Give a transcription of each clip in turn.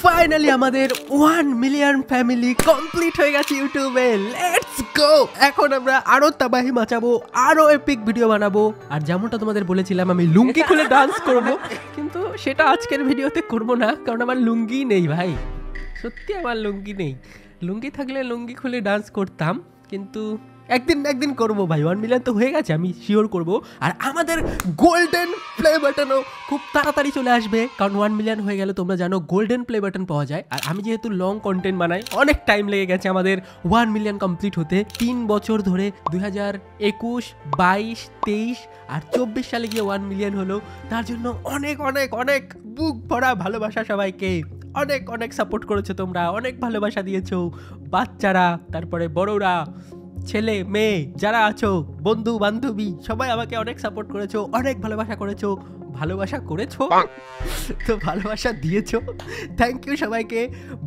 Finally আমাদের 1 million family complete হয়ে গেছে ইউটিউবে। Let's go. এখন আমরা আরো তাবাহি মাচাবো, আরো এপিক ভিডিও বানাবো। আর যেমনটা তোমাদের বলেছিলাম আমি লুঙ্গি খুলে ডান্স করব, কিন্তু সেটা আজকের ভিডিওতে করব না, কারণ আমার লুঙ্গি নেই ভাই। সত্যি আমার লুঙ্গি নেই। লুঙ্গি থাকলে লুঙ্গি খুলে ডান্স করতাম, কিন্তু একদিন করবো ভাই। 1 মিলিয়ন তো হয়ে গেছে, আমি শিওর করব। আর আমাদের গোল্ডেন প্লে বাটনও খুব তাড়াতাড়ি চলে আসবে, কারণ 1 মিলিয়ন হয়ে গেলে তোমরা জানো গোল্ডেন প্লে বাটন পাওয়া যায়। আর আমি যেহেতু লং কন্টেন্ট বানাই, অনেক টাইম লেগে গেছে আমাদের 1 মিলিয়ন কমপ্লিট হতে। 3 বছর ধরে 2021, 22, 23 আর 24 সালে গিয়ে 1 মিলিয়ন হলো। তার জন্য অনেক অনেক অনেক বুক ভরা ভালোবাসা সবাইকে। অনেক অনেক সাপোর্ট করেছো তোমরা, অনেক ভালোবাসা দিয়েছো। বাচ্চারা, তারপরে বড়রা, ছেলে মেয়ে যারা আছো, বন্ধু বান্ধবী, সবাই আমাকে অনেক সাপোর্ট করেছো, অনেক ভালোবাসা করেছো। তো ভালোবাসা দিয়েছো, থ্যাংক ইউ সবাইকে।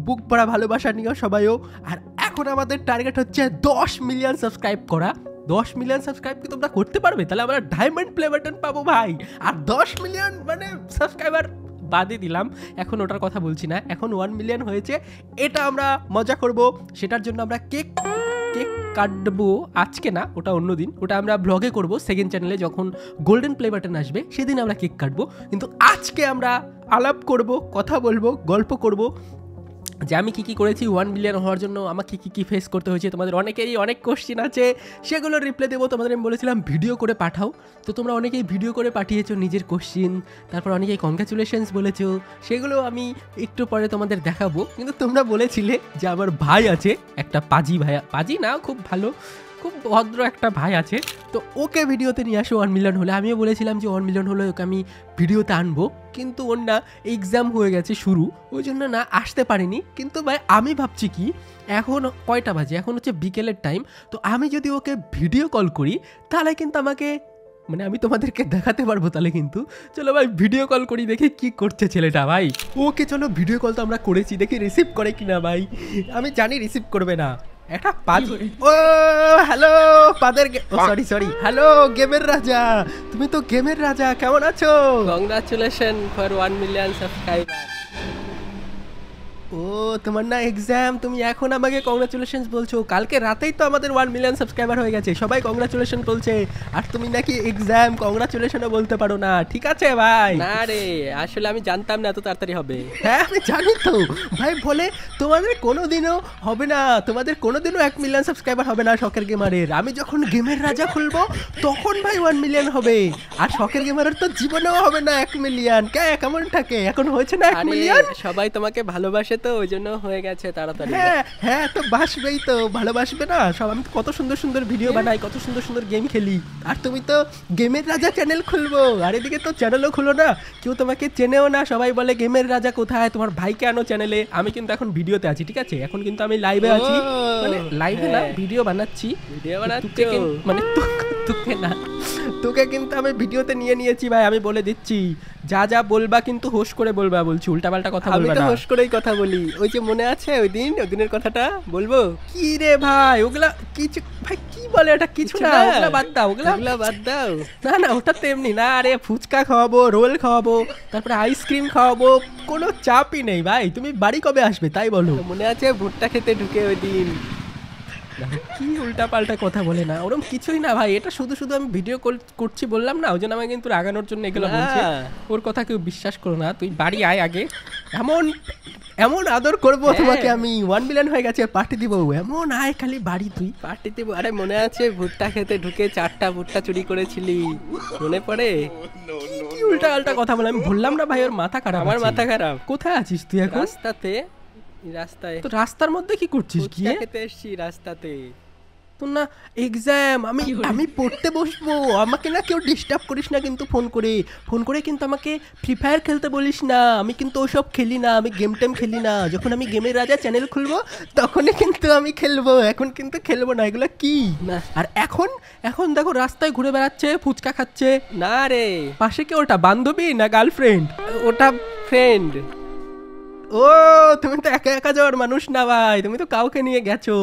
বুক ভরা ভালোবাসা নিও সবাইও। আর এখন আমাদের টার্গেট হচ্ছে 10 মিলিয়ন সাবস্ক্রাইব করা। 10 মিলিয়ন সাবস্ক্রাইব কি তোমরা করতে পারবে? তাহলে আমরা ডায়মন্ড প্লে বাটন পাবো ভাই। আর 10 মিলিয়ন মানে সাবস্ক্রাইবার বাদে দিলাম, এখন ওটার কথা বলছি না। এখন 1 মিলিয়ন হয়েছে, এটা আমরা মজা করব। সেটার জন্য আমরা কেক কাটবো। আজকে না, ওটা অন্যদিন, ওটা আমরা ব্লগে করব সেকেন্ড চ্যানেলে। যখন গোল্ডেন প্লে বাটন আসবে সেদিন আমরা কেক কাটবো। কিন্তু আজকে আমরা আলাপ করব, কথা বলবো, গল্প করব যে আমি কী করেছি 1 মিলিয়ন হওয়ার জন্য, আমাকে কী ফেস করতে হয়েছে। তোমাদের অনেকেরই অনেক কোশ্চেন আছে, সেগুলোর রিপ্লাই দেবো। তোমাদের আমি বলেছিলাম ভিডিও করে পাঠাও, তো তোমরা অনেকেই ভিডিও করে পাঠিয়েছো নিজের কোশ্চেন। তারপর অনেকেই কংগ্রাচুলেশনস বলেছো, সেগুলো আমি একটু পরে তোমাদের দেখাবো। কিন্তু তোমরা বলেছিলে যে আমার ভাই আছে একটা, পাজি ভাইয়া, পাজি না, খুব ভালো, খুব ভদ্র একটা ভাই আছে, তো ওকে ভিডিওতে নিয়ে আসো 1 মিলিয়ন হলে। আমিও বলেছিলাম যে 1 মিলিয়ন হলে ওকে আমি ভিডিওতে আনবো, কিন্তু ওর না এক্সাম হয়ে গেছে শুরু, ওই জন্য না আসতে পারিনি। কিন্তু ভাই আমি ভাবছি কি, এখন কয়টা বাজে, এখন হচ্ছে বিকেলের টাইম, তো আমি যদি ওকে ভিডিও কল করি তাহলে কিন্তু আমাকে, মানে আমি তোমাদেরকে দেখাতে পারবো তাহলে। কিন্তু চলো ভাই ভিডিও কল করি, দেখি কি করছে ছেলেটা ভাই। ওকে চলো ভিডিও কল তো আমরা করেছি, দেখি রিসিভ করে কিনা ভাই। আমি জানি রিসিভ করবে না, একটা পাদ। ও হ্যালো পাদের, সরি হ্যালো গেমের রাজা, তুমি তো গেমের রাজা, কেমন আছো? Congratulation for 1 million subscriber. ও তোমার না এক্সাম, তুমি এখন আমাকে কংগ্রাচুলেশনস বলছো? কালকে রাতেই তো আমাদের 1 মিলিয়ন সাবস্ক্রাইবার হয়ে গেছে, সবাই কংগ্রাচুলেশন বলছে, আর তুমি নাকি এক্সাম কংগ্রাচুলেশনও বলতে পারো না। ঠিক আছে ভাই। না রে, আসলে আমি জানতাম না এত তাড়াতাড়ি হবে। হ্যাঁ আমি জানি তো ভাই, বলে তোমাদের কোনোদিনও হবে না, তোমাদের কোনোদিনও 1 মিলিয়ন সাবস্ক্রাইবার হবে না শখের গেমারের। আমি যখন গেমের রাজা খুলবো তখন ভাই 1 মিলিয়ন হবে, আর শখের গেমারের তো জীবনেও হবে না 1 মিলিয়ন। কেমন থাকে, এখন হয়েছে না 1 মিলিয়ন। সবাই তোমাকে ভালোবাসে তো ওই জন্য হয়ে গেছে তাড়াতাড়ি। হ্যাঁ তো বাসবেই তো, ভালোবাসবে না সব। আমি কত সুন্দর সুন্দর ভিডিও বানাই, কত সুন্দর সুন্দর গেম খেলি, আর তুমি তো গেমের রাজা চ্যানেল খুলবো, আর এদিকে তো চ্যানেলও খুলো না, কেউ তোমাকে চেনেও না। সবাই বলে গেমের রাজা কোথায়, তোমার ভাইকে আনো চ্যানেলে। আমি কিন্তু এখন ভিডিওতে আছি, ঠিক আছে? এখন কিন্তু আমি লাইভে আছি, মানে লাইভে না, ভিডিও বানাচ্ছি, মানে তোকে না, তোকে কিন্তু আমি ভিডিওতে নিয়েছি ভাই। আমি বলে দিচ্ছি, যা বলবা কিন্তু হোশ করে বলবা, বলছি উল্টাপাল্টা কথা বলবা না। আমি তো হোশ করেই কথা বলি। ওই যে মনে আছে ওই দিনের কথাটা বলবো? কি রে ভাই, ওগুলা কিছু ভাই, কি বলে এটা, কিছু না, ওগুলা বাদ দাও, ওগুলা বাদ দাও। না ওটা তেমনি না। আরে ফুচকা খাওয়াবো, রোল খাওয়াবো, তারপরে আইসক্রিম খাওয়াবো, কোনো চাপই নেই ভাই। তুমি বাড়ি কবে আসবে তাই বলো? মনে আছে ভুট্টা খেতে ঢুকে ওই দিন? কি উল্টা পাল্টা কথা বলে না, ওরকম কিছুই না ভাই। এটা শুধু আমি ভিডিও করছি বললাম না, ওই জন্য আমাকে কিন্তু রাগানোর জন্য এগুলো বলছে। ওর কথা কেউ বিশ্বাস করো না, তুই বাড়ি আয় আগে, এমন আদর করবো তোমাকে আমি। 1 মিলিয়ন হয়ে গেছে, পার্টি দিব, এমন আয় খালি বাড়ি, তুই পার্টি দিব। আরে মনে আছে ভুট্টা খেতে ঢুকে 4টা ভুট্টা চুরি করেছিলি, মনে পড়ে? কি উল্টা পাল্টা কথা বলে, আমি বললাম না ভাই ওর মাথা খারাপ। আমার মাথা খারাপ। কোথায় আছিস তুই এখন? রাস্তায়। তো রাস্তার মধ্যে কি করছিস? গিয়ে খেতে এসেছি রাস্তাতে। তো না এক্সাম, আমি পড়তে বসবো, আমাকে না কেউ ডিস্টার্ব করিস না কিন্তু। ফোন করে কিন্তু আমাকে ফ্রি ফায়ার খেলতে বলিস না। আমি কিন্তু ওসব খেলি না, আমি গেম টেম খেলি না। যখন আমি গেমের রাজা চ্যানেল খুলবো তখনই কিন্তু আমি খেলবো, এখন কিন্তু খেলবো না। এগুলো কি না। আর এখন দেখো রাস্তায় ঘুরে বেড়াচ্ছে, ফুচকা খাচ্ছে। না রে, পাশে কি ওটা বান্ধবী না গার্লফ্রেন্ড? ওটা ফ্রেন্ড। ও তুমি তো একা একা যাওয়ার মানুষ না ভাই, তুমি তো কাউকে নিয়ে গেছো।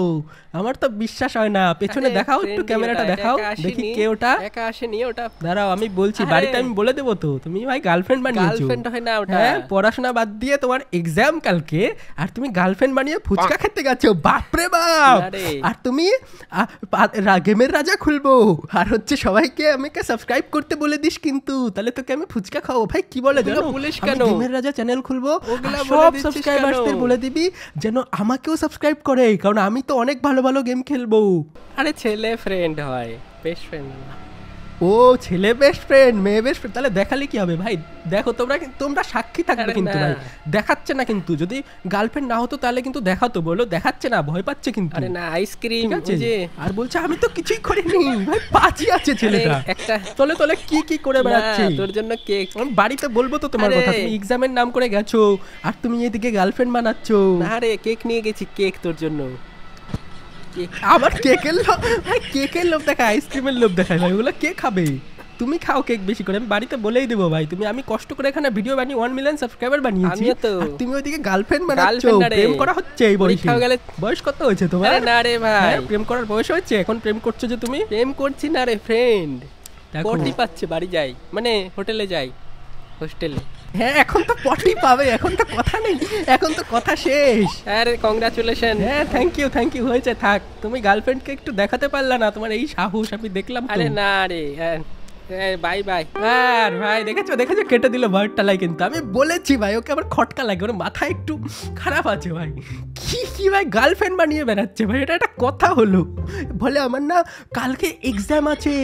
আমার তো বিশ্বাস হয় না। পেছনে আরে দেখাও, একটু friend ক্যামেরাটা ওটা, দেখাও, একা দেখি আসেনি, কে ওটা। একা আসেনি ওটা। দাঁড়াও আমি বলছি, আরে, বাড়িতে আমি বলে দেবো তো, তুমি ভাই গার্লফ্রেন্ড বানিয়েছো। গার্লফ্রেন্ড হয় না ওটা। হ্যাঁ, পড়াশোনা বাদ দিয়ে তোমার এক্সাম কালকে, আর তুমি গার্লফ্রেন্ড বানিয়ে ফুচকা খেতে গেছো, বাপরে বাপ। আরে। আর তুমি গেমের রাজা খুলবো, আর হচ্ছে সবাইকে আমাকে সাবস্ক্রাইব করতে বলে দিস, কিন্তু তাহলে তোকে আমি ফুচকা খাওয়াবো। ভাই কি বলে ওগুলো জানো, বলিস আমি কেন? গেমের রাজা চ্যানেল খুলবো, ওগুলা আর বলে সব দিচ্ছিস সাবস্ক্রাইবারদের কেন? বলে দিবি যেন আমাকেও সাবস্ক্রাইব করে, কারণ আমি তো অনেক ভালো ভালো গেম খেলবো। আরে ছেলে ফ্রেন্ড হয়, বেস্ট ফ্রেন্ড। ও ছেলে বেস্ট ফ্রেন্ড, মেয়ে বেস্ট ফ্রেন্ড, তাহলে দেখালে কি হবে ভাই? দেখো তোমরা সাক্ষী থাকবে আরে কিন্তু না। ভাই, দেখাচ্ছে না কিন্তু। যদি গার্লফ্রেন্ড না হতো তাহলে কিন্তু দেখাতো, বলো দেখাচ্ছে না, ভয় পাচ্ছে কিন্তু। আরে না, আইসক্রিম ঠিক আছে, যে আর বলছে আমি তো কিছুই করিনি ভাই, পাঁচই আছে ছেলেটা। আরে, একটা তলে তলে কি করে বেড়াচ্ছে। না, তোর জন্য কেক। আমি বাড়িতে বলবো তো তোমার আরে। কথা, তুমি এক্সামের নাম করে গেছো, আর তুমি এদিকে গার্লফ্রেন্ড বানাচ্ছো। না রে, কেক নিয়ে গেছি, কেক তোর জন্য। কেক। আবার কেকের লোভ ভাই, কেকের লোভ দেখায়, আইসক্রিমের লোভ দেখায় ভাই, ওগুলো কে খাবে? তুমি খাও কেক বেশি করে, আমি বাড়িতে বলেই দেবো ভাই। আমি কষ্ট করে এখানে ভিডিও বানিয়ে 1 মিলিয়ন সাবস্ক্রাইবার বানিয়েছি, আমিও তো। আর তুমি ওইদিকে গার্লফ্রেন্ড বানাচ্ছো, Girlfriend না রে। প্রেম করা হচ্ছে এই বয়সে। পরীক্ষা হয়ে গেলে। বয়স কত হয়েছে তোমার? আরে না রে ভাই, হ্যাঁ, প্রেম করার বয়স হয়েছে, এখন প্রেম করছো যে তুমি? প্রেম করছি না রে ফ্রেন্ড। দেখো। পটি পাচ্ছে, বাড়ি যাই, মানে হোটেলে যাই, হোস্টেলে। হ্যাঁ, এখন তো পটি পাবে, এখন তো কথা নেই, এখন তো কথা শেষ। আরে কংগ্রাচুলেশন। হ্যাঁ, থ্যাংক ইউ হয়েছে, থাক। তুমি গার্লফ্রেন্ডকে একটু দেখাতে পারলা না, তোমার এই সাহস আমি দেখলাম তো। আরে না রে, বাই বাই। আর ভাই দেখেছো কেটে দিল বার্ডটালাই, কিন্তু আমি বলেছি ভাই ওকে আবার খটকা লাগে, ওর মাথা একটু খারাপ আছে ভাই। কি ভাই গার্লফ্রেন্ড বানিয়ে বেড়াচ্ছে ভাই, এটা একটা কথা হলো? বলে আমার না কালকে এক্সাম আছে,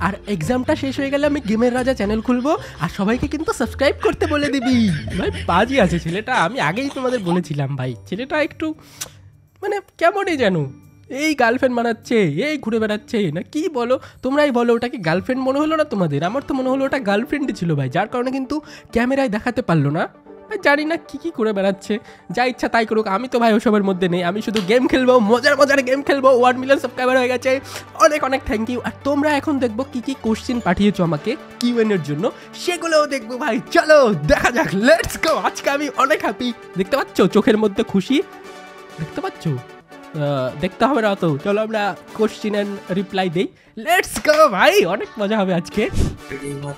আর এক্সামটা শেষ হয়ে গেলে আমি গেমের রাজা চ্যানেল খুলবো, আর সবাইকে কিন্তু সাবস্ক্রাইব করতে বলে দিবি। ভাই বাজি আছে ছেলেটা, আমি আগেই তোমাদের বলেছিলাম ভাই, ছেলেটা একটু মানে কেমনই যেন, এই গার্লফ্রেন্ড বানাচ্ছে, এই ঘুরে বেড়াচ্ছে না, কি বলো তোমরাই বলো, ওটা কি গার্লফ্রেন্ড মনে হলো না তোমাদের? আমার তো মনে হলো ওটা গার্লফ্রেন্ডই ছিল ভাই, যার কারণে কিন্তু ক্যামেরায় দেখাতে পারলো না। ভাই জানি না কি করে বেড়াচ্ছে, যা ইচ্ছা তাই করুক, আমি তো ভাই ওসবের মধ্যে নেই। আমি শুধু গেম খেলবো, মজার গেম খেলবো। 1 মিলিয়ন সাবস্ক্রাইবার হয়ে গেছে, অনেক থ্যাংক ইউ। আর তোমরা এখন দেখবো কি কোশ্চেন পাঠিয়েছো আমাকে কিউএন এর জন্য, সেগুলোও দেখবো ভাই। চলো দেখা যাক, লেটস গো। আজকে আমি অনেক হ্যাপি, দেখতে পাচ্ছ চোখের মধ্যে খুশি, দেখতে পাচ্ছ? দেখতে হবে না তো, চলো আমরা কোশ্চেন এন্ড রিপ্লাই দেই। লেটস গো ভাই, অনেক মজা হবে আজকে।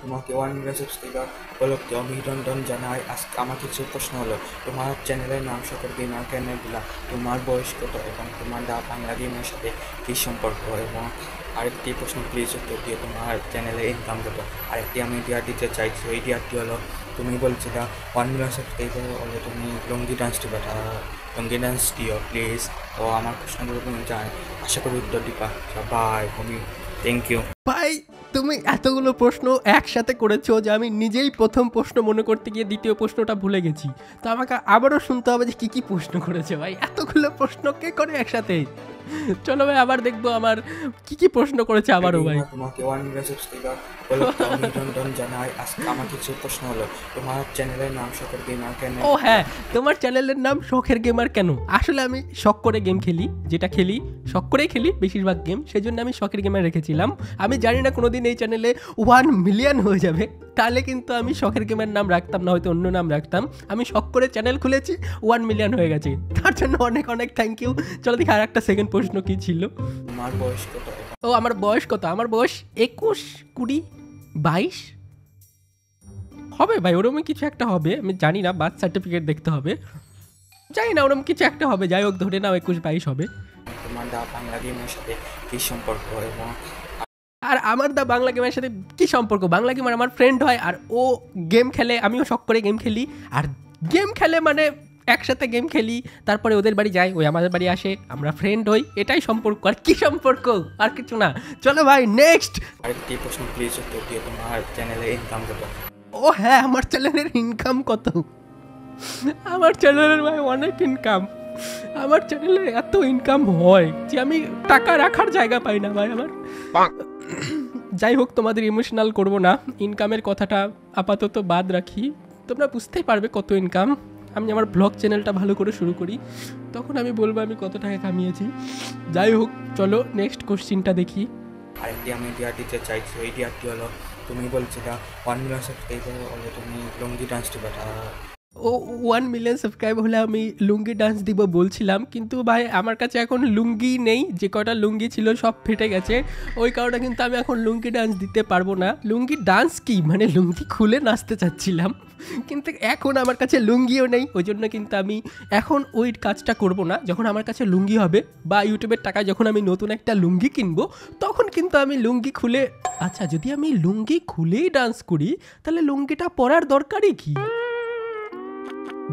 তোমাকে 1 মিলিয়ন সাবস্ক্রাইবার উপলক্ষে অভিনন্দন জানাই। আজকে আমার কিছু প্রশ্ন হলো, তোমার চ্যানেলের নাম সকল গেমার কেন দিলা, তোমার বয়স কত, এবং তোমার বাংলা গেমের সাথে কী সম্পর্ক, এবং আরেকটি প্রশ্ন প্লিজ উত্তর দিয়ে তোমার চ্যানেলে ইনকাম কত। আরেকটি আমি ডিয়ার দিতে চাইছি, ওই ডিয়ারটি হলো, তুমি বলছিলে 1 মিলিয়ন সাবস্ক্রাইবার হলে তুমি লঙ্গি ডান্স দিও প্লিজ। তো আমার প্রশ্নগুলো তুমি জানাই, আশা করি উত্তর দিবা। বাই, তুমি থ্যাংক ইউ। ভাই তুমি এতগুলো প্রশ্ন একসাথে করেছো যে আমি নিজেই প্রথম প্রশ্ন মনে করতে গিয়ে দ্বিতীয় প্রশ্নটা ভুলে গেছি। তো আমাকে আবারও শুনতে হবে যে কি প্রশ্ন করেছে ভাই, এতগুলো প্রশ্ন কে করে একসাথে। চলো ভাই আবার দেখবো আমার কি প্রশ্ন করেছে আবারও ভাই। তোমাকে 1 মিলিয়ন সাবস্ক্রাইবার উপলক্ষে অভিনন্দন জানাই। আজকে আমার কিছু প্রশ্ন হলো, তোমার চ্যানেলের নাম সকল গেমার কেন? ও হ্যাঁ, তোমার চ্যানেলের নাম শখের গেমার কেন? আসলে আমি শখ করে গেম খেলি, যেটা খেলি শখ করেই খেলি বেশিরভাগ গেম, সেই জন্য আমি শখের গেমার রেখেছিলাম। আমি জানি না কোনোদিন এই চ্যানেলে 1 মিলিয়ন হয়ে যাবে, তাহলে কিন্তু আমি শখের গেমের নাম রাখতাম না, হয়তো অন্য নাম রাখতাম। আমি শখ করে চ্যানেল খুলেছি, 1 মিলিয়ন হয়ে গেছে, তার জন্য অনেক থ্যাংক ইউ। চলো দেখি আর একটা সেকেন্ড প্রশ্ন কি ছিল। তোমার বয়স কত? ও আমার বয়স কত? আমার বয়স 21, 20, 22 হবে ভাই, ওরকমই কিছু একটা হবে, আমি জানি না, বার্থ সার্টিফিকেট দেখতে হবে, জানি না, ওরকম কিছু একটা হবে। যাই হোক ধরে নাও 21, 22 হবে। তোমার বাংলা গেমের সাথে কী সম্পর্ক, এবং আর আমার বাংলা গেমের সাথে কি সম্পর্ক? বাংলা গেমার আমার ফ্রেন্ড হয়, আর ও গেম খেলে, আমিও শখ করে গেম খেলি, আর গেম খেলে মানে একসাথে গেম খেলি, তারপরে ওদের বাড়ি যাই, ওই আমাদের বাড়ি আসে, আমরা ফ্রেন্ড হই, এটাই সম্পর্ক। আর কি সম্পর্ক, আর কিছু না। চলো ভাই নেক্সট। আরেকটি প্রশ্ন প্লিজ উত্তর দিয়ে তোমার চ্যানেলে ইনকাম কত? ও হ্যাঁ, আমার চ্যানেলের ইনকাম কত? আমার চ্যানেলের ভাই অনেক ইনকাম, আমার চ্যানেলে এত ইনকাম হয় যে আমি টাকা রাখার জায়গা পাই না ভাই আমার। যাই হোক, তোমাদের ইমোশনাল করব না, ইনকামের কথাটা আপাতত বাদ রাখি, তোমরা বুঝতেই পারবে কত ইনকাম। আমি আমার ব্লগ চ্যানেলটা ভালো করে শুরু করি, তখন আমি বলবো আমি কত টাকা কামিয়েছি। যাই হোক চলো নেক্সট কোশ্চিনটা দেখি। আরেকটি আমি ডিয়ার দিতে চাইছি, ওই ডিয়ারটি হলো, তুমি বলছিলে 1 মিলিয়ন সাবস্ক্রাইবার হলে তুমি লঙ্গি ডান্স দিবা। ও 1 মিলিয়ন সাবস্ক্রাইব হলে আমি লুঙ্গি ডান্স দিব বলছিলাম, কিন্তু ভাই আমার কাছে এখন লুঙ্গি নেই, যে কটা লুঙ্গি ছিল সব ফেটে গেছে, ওই কারণে কিন্তু আমি এখন লুঙ্গি ডান্স দিতে পারবো না। লুঙ্গি ডান্স কি মানে লুঙ্গি খুলে নাচতে চাচ্ছিলাম, কিন্তু এখন আমার কাছে লুঙ্গিও নেই, ওই জন্য কিন্তু আমি এখন ওই কাজটা করব না। যখন আমার কাছে লুঙ্গি হবে বা ইউটিউবের টাকায় যখন আমি নতুন একটা লুঙ্গি কিনবো, তখন কিন্তু আমি লুঙ্গি খুলে, আচ্ছা যদি আমি লুঙ্গি খুলেই ডান্স করি তাহলে লুঙ্গিটা পরার দরকারই কি?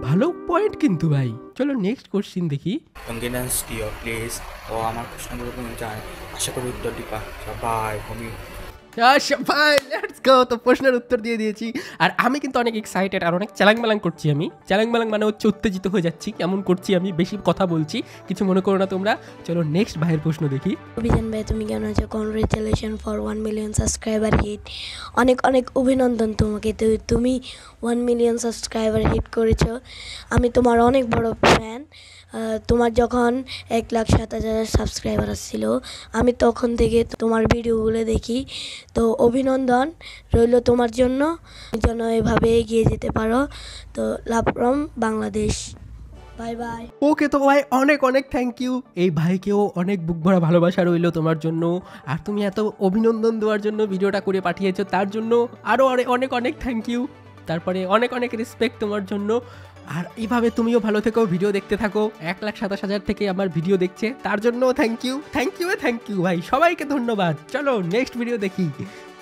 ভালো পয়েন্ট কিন্তু ভাই। চলো নেক্সট কোশ্চিন দেখি। লুঙ্গি ডান্স দিও প্লিজ। ও আমার প্রশ্নগুলো তুমি জান, আশা করি উত্তর দিবা। বাই ভূমি। আচ্ছা ভাই লেটস গো, তো প্রশ্নের উত্তর দিয়ে দিয়েছি। আর আমি কিন্তু অনেক এক্সাইটেড আর অনেক চ্যালাং ম্যালাং করছি। আমি চ্যালাং ম্যালাং মানে হচ্ছে উত্তেজিত হয়ে যাচ্ছি, কেমন করছি আমি, বেশি কথা বলছি, কিছু মনে করো না তোমরা। চলো নেক্সট ভাইয়ের প্রশ্ন দেখি। অভিযান ভাই তুমি কেমন আছো? Congratulation for 1 million subscriber hit. অনেক অনেক অভিনন্দন তোমাকে, তুমি 1 মিলিয়ন সাবস্ক্রাইবার হিট করেছো। আমি তোমার অনেক বড় ফ্যান। তোমার যখন 1,07,000 সাবস্ক্রাইবার আসছিল, আমি তখন থেকে তোমার ভিডিওগুলো দেখি। তো অভিনন্দন রইল তোমার জন্য, যেন এভাবে এগিয়ে যেতে পারো। তো love from Bangladesh. Bye bye. Okay তো ভাই অনেক অনেক থ্যাংক ইউ, এই ভাইকেও অনেক বুক ভরা ভালোবাসা রইলো তোমার জন্য। আর তুমি এত অভিনন্দন দেওয়ার জন্য ভিডিওটা করে পাঠিয়েছো, তার জন্য আরও অনেক অনেক থ্যাংক ইউ। তারপরে অনেক অনেক রেসপেক্ট তোমার জন্য। আর এইভাবে তুমিও ভালো থেকো, ভিডিও দেখতে থাকো। 1,27,000 থেকে আমার ভিডিও দেখছে, তার জন্য থ্যাংক ইউ থ্যাংক ইউ ভাই, সবাইকে ধন্যবাদ। চলো নেক্সট ভিডিও দেখি।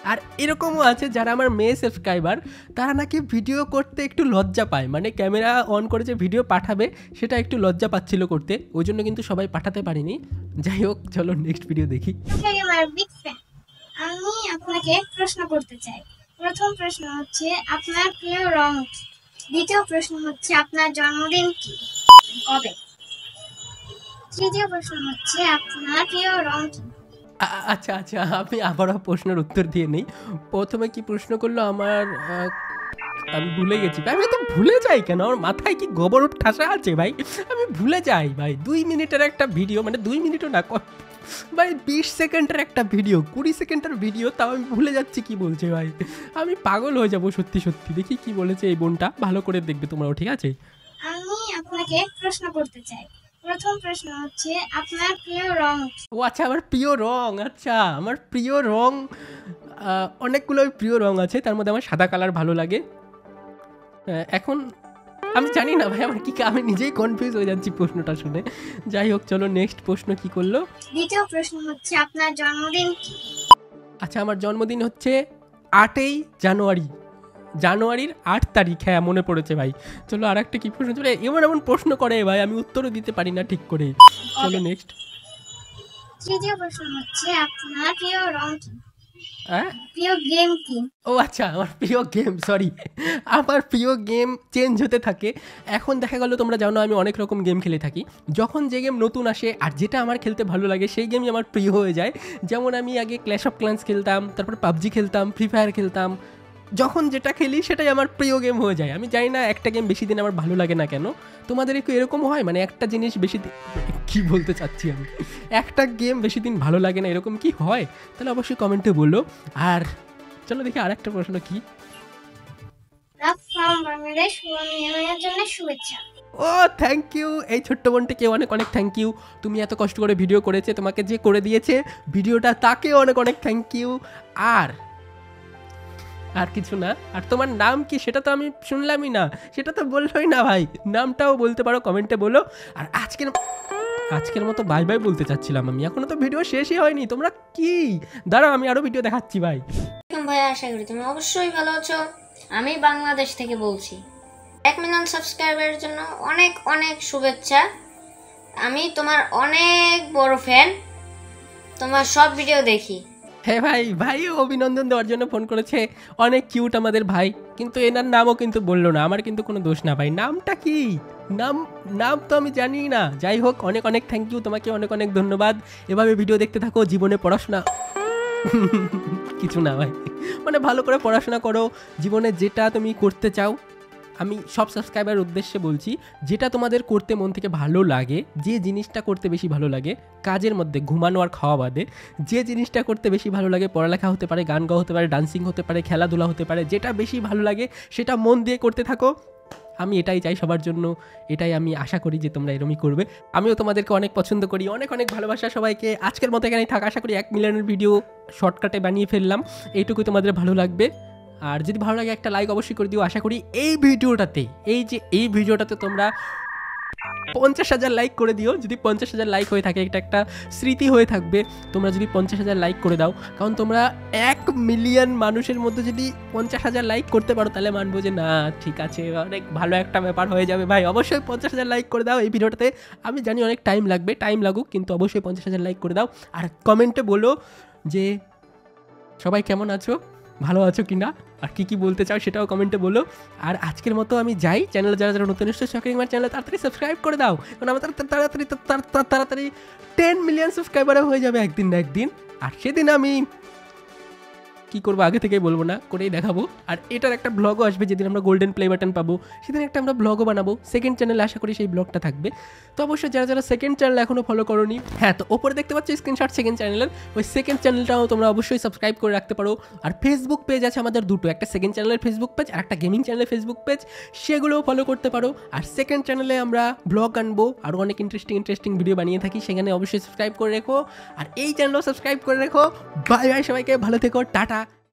আর এরকমও আছে যারা আমার মেয়ে সাবস্ক্রাইবার, তারা নাকি ভিডিও করতে একটু লজ্জা পায়, মানে ক্যামেরা অন করে যে ভিডিও পাঠাবে সেটা একটু লজ্জা পাচ্ছিল করতে, ওই জন্য কিন্তু সবাই পাঠাতে পারিনি। যাই হোক চলো নেক্সট ভিডিও দেখি। আমি আপনাকে প্রশ্ন করতে চাই। প্রথম প্রশ্ন হচ্ছে আপনার প্রিয় রং কি? দ্বিতীয় প্রশ্ন হচ্ছে আপনার জন্মদিন কি, কবে? তৃতীয় প্রশ্ন হচ্ছে আপনার প্রিয় রং কি? আচ্ছা আচ্ছা, আমি আবারও প্রশ্নের উত্তর দিয়ে নেই। প্রথমে কি প্রশ্ন করলো আমার, আমি ভুলে গেছি ভাই। আমি তো ভুলে যাই কেন, আমার মাথায় কি গোবর ঠাসা আছে ভাই, আমি ভুলে যাই ভাই। 2 মিনিটের একটা ভিডিও, মানে 2 মিনিটও না ভাই, 20 সেকেন্ডের একটা ভিডিও, 20 সেকেন্ডের ভিডিও, তাও আমি ভুলে যাচ্ছি কি বলছে ভাই। আমি পাগল হয়ে যাবো সত্যি সত্যি। দেখি কি বলেছে এই বোনটা, ভালো করে দেখবে তোমরাও, ঠিক আছে? আমি আপনাকে প্রশ্ন করতে চাই। প্রথম প্রশ্ন হচ্ছে আপনার প্রিয় রং কি? ও আচ্ছা, আমার প্রিয় রং, আচ্ছা আমার প্রিয় রং অনেকগুলো প্রিয় রং আছে, তার মধ্যে আমার সাদা কালার ভালো লাগে। এখন আমি জানি না ভাই আমার কি, আমি নিজেই কনফিউজ হয়ে যাচ্ছি প্রশ্নটা শুনে। যাই হোক চলো নেক্সট প্রশ্ন কি করলো। দ্বিতীয় প্রশ্ন হচ্ছে আপনার জন্মদিন কি? আচ্ছা আমার জন্মদিন হচ্ছে 8ই জানুয়ারি, জানুয়ারির 8 তারিখ। হ্যাঁ মনে পড়েছে ভাই। চলো আর একটা কি প্রশ্ন, চলে এমন প্রশ্ন করে ভাই আমি উত্তরও দিতে পারি না ঠিক করে। চলো নেক্সট। তৃতীয় প্রশ্ন হচ্ছে আপনার প্রিয় রং কি? হ্যাঁ প্রিয় গেম কি? ও আচ্ছা, আমার প্রিয় গেম, সরি আমার প্রিয় গেম চেঞ্জ হতে থাকে। এখন দেখা গেল তোমরা জানো আমি অনেক রকম গেম খেলে থাকি, যখন যে গেম নতুন আসে আর যেটা আমার খেলতে ভালো লাগে সেই গেমই আমার প্রিয় হয়ে যায়। যেমন আমি আগে ক্ল্যাশ অফ ক্ল্যান্স খেলতাম, তারপর পাবজি খেলতাম, ফ্রি ফায়ার খেলতাম। যখন যেটা খেলি সেটাই আমার প্রিয় গেম হয়ে যায়। আমি জানি না একটা গেম বেশি দিন আমার ভালো লাগে না কেন। তোমাদের একটু এরকম হয়, মানে একটা জিনিস বেশি দিন, কী বলতে চাচ্ছি আমি, একটা গেম বেশি দিন ভালো লাগে না, এরকম কি হয়? তাহলে অবশ্যই কমেন্টে বলো। আর চলো দেখি আর একটা প্রশ্ন কি। লাভ ফ্রম বাংলাদেশ নিয়মের জন্য শুভেচ্ছা। ও থ্যাংক ইউ, এই ছোট্ট বোনটিকে অনেক অনেক থ্যাংক ইউ। তুমি এত কষ্ট করে ভিডিও করেছে, তোমাকে যে করে দিয়েছে ভিডিওটা তাকে অনেক অনেক থ্যাংক ইউ। আর কিছু না। আর তোমার নাম কি সেটা তো আমি শুনলামই না, সেটা তো বললোই না ভাই, নামটাও বলতে পারো, কমেন্টে বলো। আর আজকের মতো বাই বাই বলতে চাচ্ছিলাম আমি, এখনো তো ভিডিও শেষই হয়নি। তোমরা কি, দাঁড়াও আমি আরো ভিডিও দেখাচ্ছি ভাই। ভাইয়া আশা করি তুমি অবশ্যই ভালো আছো। আমি বাংলাদেশ থেকে বলছি। 1 মিলিয়ন সাবস্ক্রাইবারের জন্য অনেক অনেক শুভেচ্ছা। আমি তোমার অনেক বড় ফ্যান, তোমার সব ভিডিও দেখি। হ্যাঁ ভাইও অভিনন্দন দেওয়ার জন্য ফোন করেছে, অনেক কিউট আমাদের ভাই, কিন্তু এনার নামও কিন্তু বললো না। আমার কিন্তু কোনো দোষ না ভাই। নামটা কি, নাম তো আমি জানি না। যাই হোক অনেক অনেক থ্যাংক ইউ, তোমাকে অনেক অনেক ধন্যবাদ। এভাবে ভিডিও দেখতে থাকো, জীবনে পড়াশোনা কিছু না ভাই, মানে ভালো করে পড়াশোনা করো, জীবনে যেটা তুমি করতে চাও। আমি সব সাবস্ক্রাইবার উদ্দেশ্যে বলছি, যেটা তোমাদের করতে মন থেকে ভালো লাগে, যে জিনিসটা করতে বেশি ভালো লাগে কাজের মধ্যে, ঘুমানো আর খাওয়া বাদে, যে জিনিসটা করতে বেশি ভালো লাগে, পড়ালেখা হতে পারে, গান গাওয়া হতে পারে, ডান্সিং হতে পারে, খেলাধুলা হতে পারে, যেটা বেশি ভালো লাগে সেটা মন দিয়ে করতে থাকো। আমি এটাই চাই সবার জন্য, এটাই আমি আশা করি যে তোমরা এরকমই করবে। আমিও তোমাদেরকে অনেক পছন্দ করি, অনেক অনেক ভালোবাসা সবাইকে। আজকের মতো এখানেই থাকা, আশা করি 1 মিলিয়নের ভিডিও শর্টকাটে বানিয়ে ফেললাম, এইটুকুই তোমাদের ভালো লাগবে। আর যদি ভালো লাগে একটা লাইক অবশ্যই করে দিও। আশা করি এই ভিডিওটাতে তোমরা 50,000 লাইক করে দিও। যদি 50,000 লাইক হয়ে থাকে, এটা একটা স্মৃতি হয়ে থাকবে। তোমরা যদি 50,000 লাইক করে দাও, কারণ তোমরা 1 মিলিয়ন মানুষের মধ্যে যদি 50,000 লাইক করতে পারো, তাহলে মানবো যে না ঠিক আছে, অনেক ভালো একটা ব্যাপার হয়ে যাবে। ভাই অবশ্যই 50,000 লাইক করে দাও এই ভিডিওটাতে। আমি জানি অনেক টাইম লাগবে, টাইম লাগুক, কিন্তু অবশ্যই 50,000 লাইক করে দাও। আর কমেন্টে বলো যে সবাই কেমন আছো, ভালো আছো কি না, আর কী বলতে চাও সেটাও কমেন্টে বলো। আর আজকের মতো আমি যাই। চ্যানেলে যারা যারা নতুন এসেছে শখের গেমার চ্যানেলে তাড়াতাড়ি সাবস্ক্রাইব করে দাও, কারণ আমার তাড়াতাড়ি 10 মিলিয়ন সাবস্ক্রাইবার হয়ে যাবে একদিন না একদিন। আর সেদিন আমি কী করবো আগে থেকেই বলবো না, করেই দেখাবো। আর এটার একটা ব্লগও আসবে, যেদিন আমরা গোল্ডেন প্লে বাটন পাবো সেদিন একটা আমরা ব্লগও বানাবো সেকেন্ড চ্যানেলে, আশা করি সেই ব্লগটা থাকবে। তো অবশ্যই যারা যারা সেকেন্ড চ্যানেল এখনও ফলো করোনি, হ্যাঁ তো ওপরে দেখতে পাচ্ছ স্ক্রিনশট সেকেন্ড চ্যানেলের, ওই সেকেন্ড চ্যানেলটাও তোমরা অবশ্যই সাবস্ক্রাইব করে রাখতে পারো। আর ফেসবুক পেজ আছে আমাদের দুটো, একটা সেকেন্ড চ্যানেলের ফেসবুক পেজ আর একটা গেমিং চ্যানেলের ফেসবুক পেজ, সেগুলোও ফলো করতে পারো। আর সেকেন্ড চ্যানেলে আমরা ব্লগ আনবো, আরও অনেক ইন্টারেস্টিং ভিডিও বানিয়ে থাকি, সেখানে অবশ্যই সাবস্ক্রাইব করে রেখো। আর এই চ্যানেলও সাবস্ক্রাইব করে রেখো। বাই বাই সবাইকে, ভালো থেকো, টাটা।